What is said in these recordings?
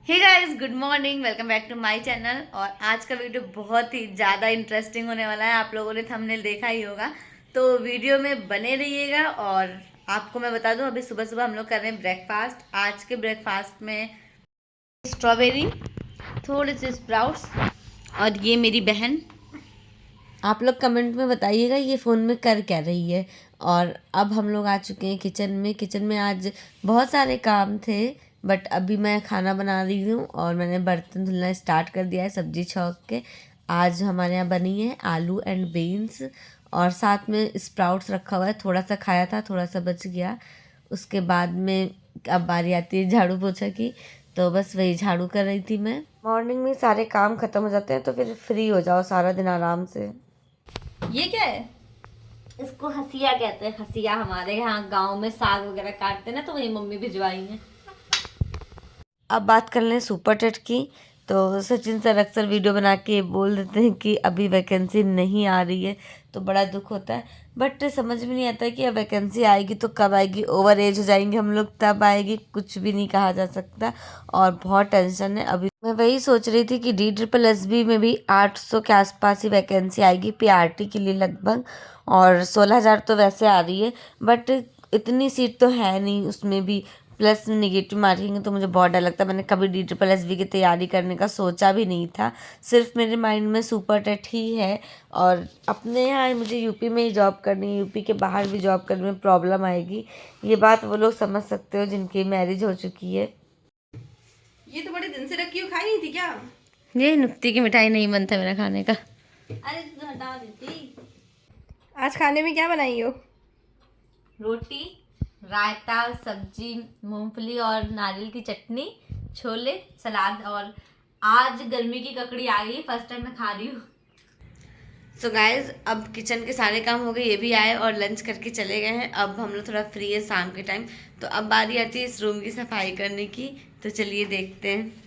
Hey guys, good morning. Welcome back to my channel. और आज का वीडियो बहुत ही ज़्यादा इंटरेस्टिंग होने वाला है। आप लोगों ने थंबनेल देखा ही होगा, तो वीडियो में बने रहिएगा। और आपको मैं बता दूं, अभी सुबह सुबह हम लोग कर रहे हैं ब्रेकफास्ट। आज के ब्रेकफास्ट में स्ट्रॉबेरी, थोड़े से स्प्राउट्स और ये मेरी बहन। आप लोग कमेंट में बताइएगा ये फ़ोन में कर क्या रही है। और अब हम लोग आ चुके हैं किचन में आज बहुत सारे काम थे, बट अभी मैं खाना बना रही हूँ और मैंने बर्तन धुलना स्टार्ट कर दिया है सब्जी छौंक के। आज हमारे यहाँ बनी है आलू एंड बीन्स, और साथ में स्प्राउट्स रखा हुआ है। थोड़ा सा खाया था, थोड़ा सा बच गया। उसके बाद में अब बारी आती है झाड़ू पोछा की, तो बस वही झाड़ू कर रही थी मैं। मॉर्निंग में सारे काम ख़त्म हो जाते हैं तो फिर फ्री हो जाओ सारा दिन आराम से। ये क्या है? इसको हसिया कहते हैं। हसिया हमारे यहाँ गांव में साग वगैरह काटते हैं ना, तो वही मम्मी भिजवाई है। अब बात कर लें सुपर टेट की, तो सचिन सर अक्सर वीडियो बना के बोल देते हैं कि अभी वैकेंसी नहीं आ रही है, तो बड़ा दुख होता है। बट समझ में नहीं आता कि अब वैकेंसी आएगी तो कब आएगी। ओवर एज हो जाएंगे हम लोग तब आएगी, कुछ भी नहीं कहा जा सकता। और बहुत टेंशन है। अभी मैं वही सोच रही थी कि DSSB में भी 800 के आसपास ही वैकेंसी आएगी PRT के लिए लगभग, और 16,000 तो वैसे आ रही है। बट इतनी सीट तो है नहीं उसमें भी, प्लस निगेटिव मार्किंग, तो मुझे बहुत डर लगता है। मैंने कभी DSSB की तैयारी करने का सोचा भी नहीं था। सिर्फ मेरे माइंड में सुपर टेट ही है। और अपने यहाँ मुझे यूपी में ही जॉब करनी है, यूपी के बाहर भी जॉब करने में प्रॉब्लम आएगी। ये बात वो लोग समझ सकते हो जिनकी मैरिज हो चुकी है। ये तो बड़े दिन से रखी हो, खाई नहीं थी क्या? ये नुक्ती की मिठाई नहीं बनता मेरा खाने का। अरे तू हटा देती। आज खाने में क्या बनाई हो? रोटी, रायता, सब्जी, मूंगफली और नारियल की चटनी, छोले, सलाद, और आज गर्मी की ककड़ी आ गई, फर्स्ट टाइम मैं खा रही हूँ। सो गाइज, अब किचन के सारे काम हो गए, ये भी आए और लंच करके चले गए हैं। अब हम लोग थोड़ा फ्री है शाम के टाइम, तो अब बारी आती है इस रूम की सफाई करने की। तो चलिए देखते हैं।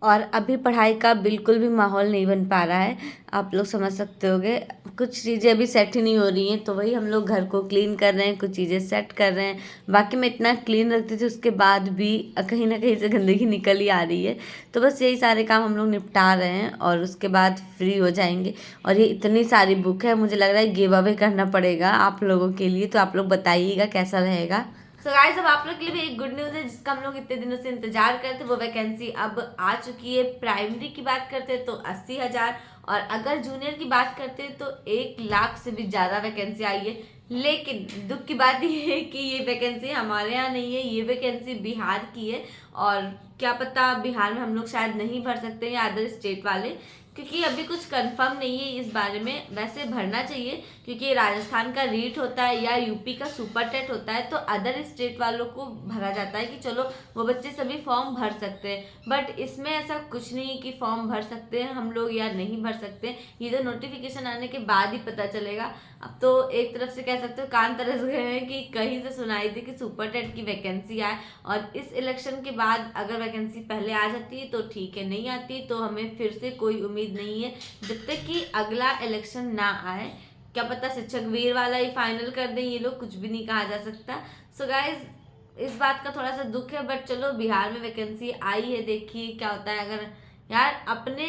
और अभी पढ़ाई का बिल्कुल भी माहौल नहीं बन पा रहा है, आप लोग समझ सकते होगे। कुछ चीज़ें अभी सेट ही नहीं हो रही हैं, तो वही हम लोग घर को क्लीन कर रहे हैं, कुछ चीज़ें सेट कर रहे हैं। बाकी मैं इतना क्लीन रखती थी, उसके बाद भी कहीं ना कहीं से गंदगी निकल ही आ रही है। तो बस यही सारे काम हम लोग निपटा रहे हैं और उसके बाद फ्री हो जाएंगे। और ये इतनी सारी बुक है, मुझे लग रहा है गिव अवे करना पड़ेगा आप लोगों के लिए। तो आप लोग बताइएगा कैसा रहेगा। सो गाइस, अब आप लोग के लिए भी एक गुड न्यूज़ है जिसका हम लोग इतने दिनों से इंतजार करते, वो वैकेंसी अब आ चुकी है। प्राइमरी की बात करते हैं तो 80,000, और अगर जूनियर की बात करते हैं तो 1 लाख से भी ज़्यादा वैकेंसी आई है। लेकिन दुख की बात ये है कि ये वैकेंसी हमारे यहाँ नहीं है, ये वैकेंसी बिहार की है। और क्या पता बिहार में हम लोग शायद नहीं भर सकते या अदर स्टेट वाले, क्योंकि अभी कुछ कंफर्म नहीं है इस बारे में। वैसे भरना चाहिए, क्योंकि राजस्थान का रीट होता है या यूपी का सुपर टेट होता है, तो अदर स्टेट वालों को भरा जाता है कि चलो वो बच्चे सभी फॉर्म भर सकते हैं। बट इसमें ऐसा कुछ नहीं कि फॉर्म भर सकते हैं हम लोग या नहीं भर सकते। ये तो नोटिफिकेशन आने के बाद ही पता चलेगा। अब तो एक तरफ से कह सकते हो कान तरस गए हैं कि कहीं से सुनाई थी कि सुपर टेट की वैकेंसी आए, और इस इलेक्शन के बाद अगर वैकेंसी पहले आ जाती है तो ठीक है, नहीं आती तो हमें फिर से कोई उम्मीद नहीं है जब तक कि अगला इलेक्शन ना आए। क्या पता शिक्षक वीर वाला ही फाइनल कर दें ये लोग, कुछ भी नहीं कहा जा सकता। सो गाइज, इस बात का थोड़ा सा दुख है, बट चलो बिहार में वैकेंसी आई है, देखिए क्या होता है। अगर यार अपने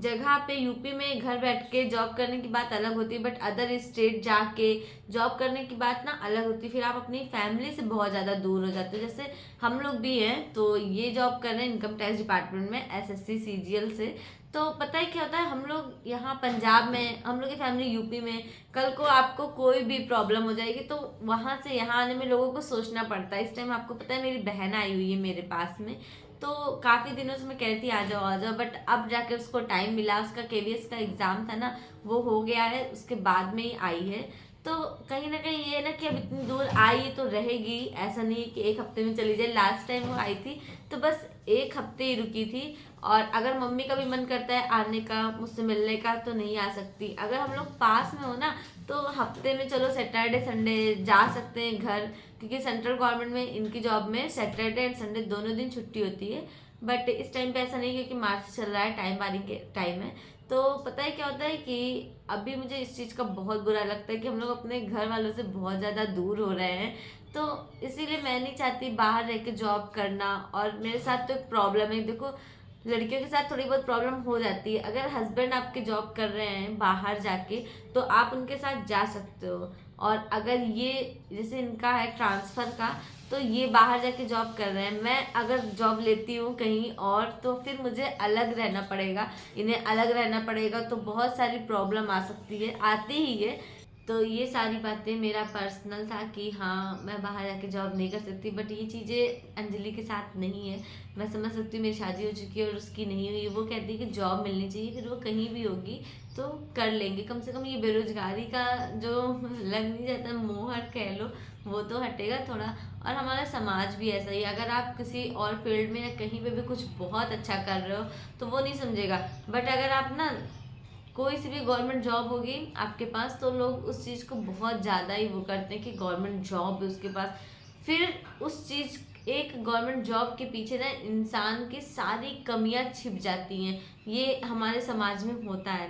जगह पे यूपी में घर बैठ के जॉब करने की बात अलग होती है, बट अदर स्टेट जाके जॉब करने की बात ना अलग होती है। फिर आप अपनी फैमिली से बहुत ज़्यादा दूर हो जाते हो। जैसे हम लोग भी हैं, तो ये जॉब कर रहे हैं इनकम टैक्स डिपार्टमेंट में, SSC CGL से। तो पता है क्या होता है, हम लोग यहाँ पंजाब में, हम लोग की फैमिली यूपी में, कल को आपको कोई भी प्रॉब्लम हो जाएगी तो वहाँ से यहाँ आने में लोगों को सोचना पड़ता है। इस टाइम आपको पता है मेरी बहन आई हुई है मेरे पास में, तो काफ़ी दिनों से मैं कह रही थी आ जाओ आ जाओ, बट अब जाके उसको टाइम मिला। उसका KVS का एग्ज़ाम था ना, वो हो गया है, उसके बाद में ही आई है। तो कहीं ना कहीं ये ना कि अब इतनी दूर आई तो रहेगी, ऐसा नहीं है कि 1 हफ्ते में चली जाए। लास्ट टाइम वो आई थी तो बस 1 हफ्ते ही रुकी थी। और अगर मम्मी का भी मन करता है आने का, मुझसे मिलने का, तो नहीं आ सकती। अगर हम लोग पास में हो ना, तो हफ्ते में चलो सैटरडे संडे जा सकते हैं घर, क्योंकि सेंट्रल गवर्नमेंट में इनकी जॉब में सैटरडे एंड संडे दोनों दिन छुट्टी होती है। बट इस टाइम पे ऐसा नहीं, क्योंकि मार्च चल रहा है, टाइम बारी के टाइम है। तो पता है क्या होता है कि अभी मुझे इस चीज़ का बहुत बुरा लगता है कि हम लोग अपने घर वालों से बहुत ज़्यादा दूर हो रहे हैं। तो इसीलिए मैं नहीं चाहती बाहर रह के जॉब करना। और मेरे साथ तो एक प्रॉब्लम है, देखो लड़कियों के साथ थोड़ी बहुत प्रॉब्लम हो जाती है। अगर हस्बैंड आपके जॉब कर रहे हैं बाहर जाके तो आप उनके साथ जा सकते हो, और अगर ये जैसे इनका है ट्रांसफ़र का, तो ये बाहर जाके जॉब कर रहे हैं, मैं अगर जॉब लेती हूँ कहीं और तो फिर मुझे अलग रहना पड़ेगा, इन्हें अलग रहना पड़ेगा, तो बहुत सारी प्रॉब्लम आ सकती है, आती ही है। तो ये सारी बातें मेरा पर्सनल था कि हाँ मैं बाहर जाके जॉब नहीं कर सकती, बट ये चीज़ें अंजलि के साथ नहीं है। मैं समझ सकती हूँ, मेरी शादी हो चुकी है और उसकी नहीं हुई, वो कहती है कि जॉब मिलनी चाहिए, फिर वो कहीं भी होगी तो कर लेंगे, कम से कम ये बेरोजगारी का जो लग नहीं जाता मोहर कह लो, वो तो हटेगा थोड़ा। और हमारा समाज भी ऐसा ही है, अगर आप किसी और फील्ड में या कहीं पे भी कुछ बहुत अच्छा कर रहे हो तो वो नहीं समझेगा, बट अगर आप ना कोई सी भी गवर्नमेंट जॉब होगी आपके पास तो लोग उस चीज़ को बहुत ज़्यादा ही वो करते हैं कि गवर्नमेंट जॉब है उसके पास। फिर उस चीज़ एक गवर्नमेंट जॉब के पीछे ना इंसान की सारी कमियां छिप जाती हैं, ये हमारे समाज में होता है।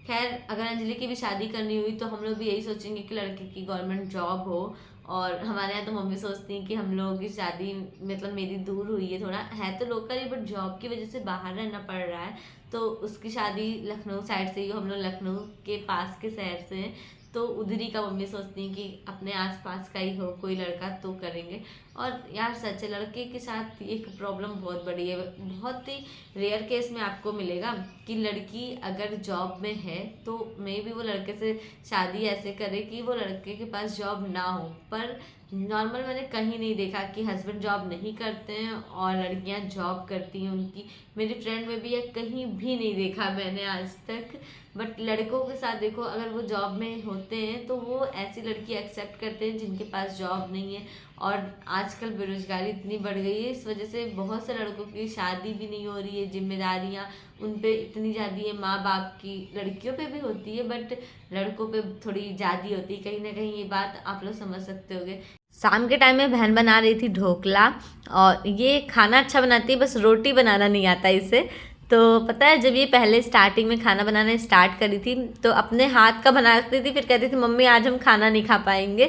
खैर अगर अंजलि की भी शादी करनी हुई तो हम लोग भी यही सोचेंगे कि लड़के की गवर्नमेंट जॉब हो, और हमारे यहाँ तो मम्मी सोचती हैं कि हम लोगों की शादी मतलब मेरी दूर हुई है, थोड़ा है तो लोकल ही बट जॉब की वजह से बाहर रहना पड़ रहा है, तो उसकी शादी लखनऊ साइड से ही हो, हम लोग लखनऊ के पास के शहर से हैं, तो उधर ही का मम्मी सोचती हैं कि अपने आसपास का ही हो कोई लड़का तो करेंगे। और यार सच है, लड़के के साथ एक प्रॉब्लम बहुत बड़ी है, बहुत ही रेयर केस में आपको मिलेगा कि लड़की अगर जॉब में है तो मे भी वो लड़के से शादी ऐसे करे कि वो लड़के के पास जॉब ना हो, पर नॉर्मल मैंने कहीं नहीं देखा कि हस्बैंड जॉब नहीं करते हैं और लड़कियां जॉब करती हैं उनकी, मेरी फ्रेंड में भी या कहीं भी नहीं देखा मैंने आज तक। बट लड़कों के साथ देखो, अगर वो जॉब में होते हैं तो वो ऐसी लड़की एक्सेप्ट करते हैं जिनके पास जॉब नहीं है। और आजकल बेरोजगारी इतनी बढ़ गई है, इस वजह से बहुत से लड़कों की शादी भी नहीं हो रही है, जिम्मेदारियाँ उन पे इतनी ज़्यादा है, माँ बाप की लड़कियों पे भी होती है बट लड़कों पे थोड़ी ज़्यादा होती है, कहीं ना कहीं ये बात आप लोग समझ सकते होगे। शाम के टाइम में बहन बना रही थी ढोकला, और ये खाना अच्छा बनाती है, बस रोटी बनाना नहीं आता इसे। तो पता है जब ये पहले स्टार्टिंग में खाना बनाना स्टार्ट करी थी तो अपने हाथ का बनाती थी, फिर कहती थी मम्मी आज हम खाना नहीं खा पाएंगे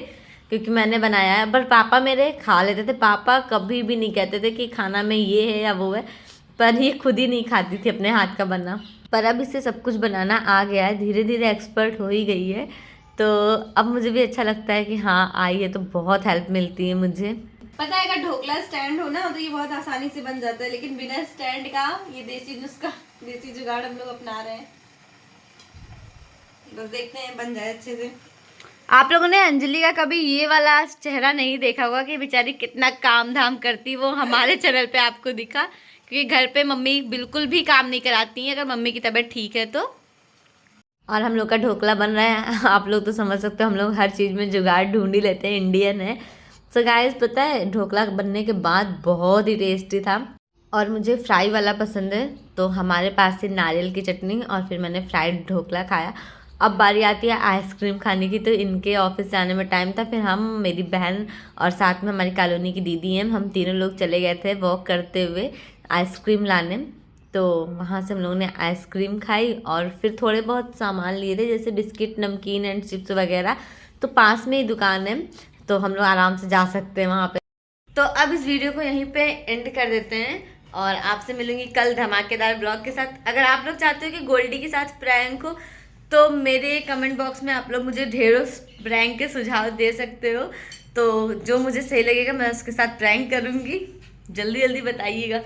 क्योंकि मैंने बनाया है, पर पापा मेरे खा लेते थे, पापा कभी भी नहीं कहते थे कि खाना में ये है या वो है, पर ये खुद ही नहीं खाती थी अपने हाथ का बना। पर अब इससे सब कुछ बनाना आ गया है, धीरे धीरे एक्सपर्ट हो ही गई है, तो अब मुझे भी अच्छा लगता है कि हाँ आई है तो बहुत हेल्प मिलती है मुझे। पता है अगर ढोकला स्टैंड हो ना तो ये बहुत आसानी से बन जाता है, लेकिन बिना स्टैंड का ये देसी नुस्खा, देसी जुगाड़ हम लोग अपना रहे हैं, बस देखते हैं बन जाए अच्छे से। आप लोगों ने अंजलि का कभी ये वाला चेहरा नहीं देखा होगा कि बेचारी कितना काम धाम करती, वो हमारे चैनल पे आपको दिखा, क्योंकि घर पे मम्मी बिल्कुल भी काम नहीं कराती हैं अगर मम्मी की तबीयत ठीक है तो। और हम लोग का ढोकला बन रहा है, आप लोग तो समझ सकते हो हम लोग हर चीज़ में जुगाड़ ढूंढ ही लेते हैं, इंडियन है। सो गाइस पता है ढोकला बनने के बाद बहुत ही टेस्टी था, और मुझे फ्राई वाला पसंद है, तो हमारे पास थी नारियल की चटनी और फिर मैंने फ्राइड ढोकला खाया। अब बारी आती है आइसक्रीम खाने की, तो इनके ऑफिस जाने में टाइम था, फिर हम मेरी बहन और साथ में हमारी कॉलोनी की दीदी हैं, हम तीनों लोग चले गए थे वॉक करते हुए आइसक्रीम लाने। तो वहाँ से हम लोगों ने आइसक्रीम खाई और फिर थोड़े बहुत सामान लिए थे जैसे बिस्किट नमकीन एंड चिप्स वगैरह, तो पास में ही दुकान है तो हम लोग आराम से जा सकते हैं वहाँ पे। तो अब इस वीडियो को यहीं पे एंड कर देते हैं और आपसे मिलूंगी कल धमाकेदार ब्लॉग के साथ। अगर आप लोग चाहते हो कि गोल्डी के साथ प्रैंक हो तो मेरे कमेंट बॉक्स में आप लोग मुझे ढेरों प्रैंक के सुझाव दे सकते हो, तो जो मुझे सही लगेगा मैं उसके साथ प्रैंक करूँगी, जल्दी जल्दी बताइएगा।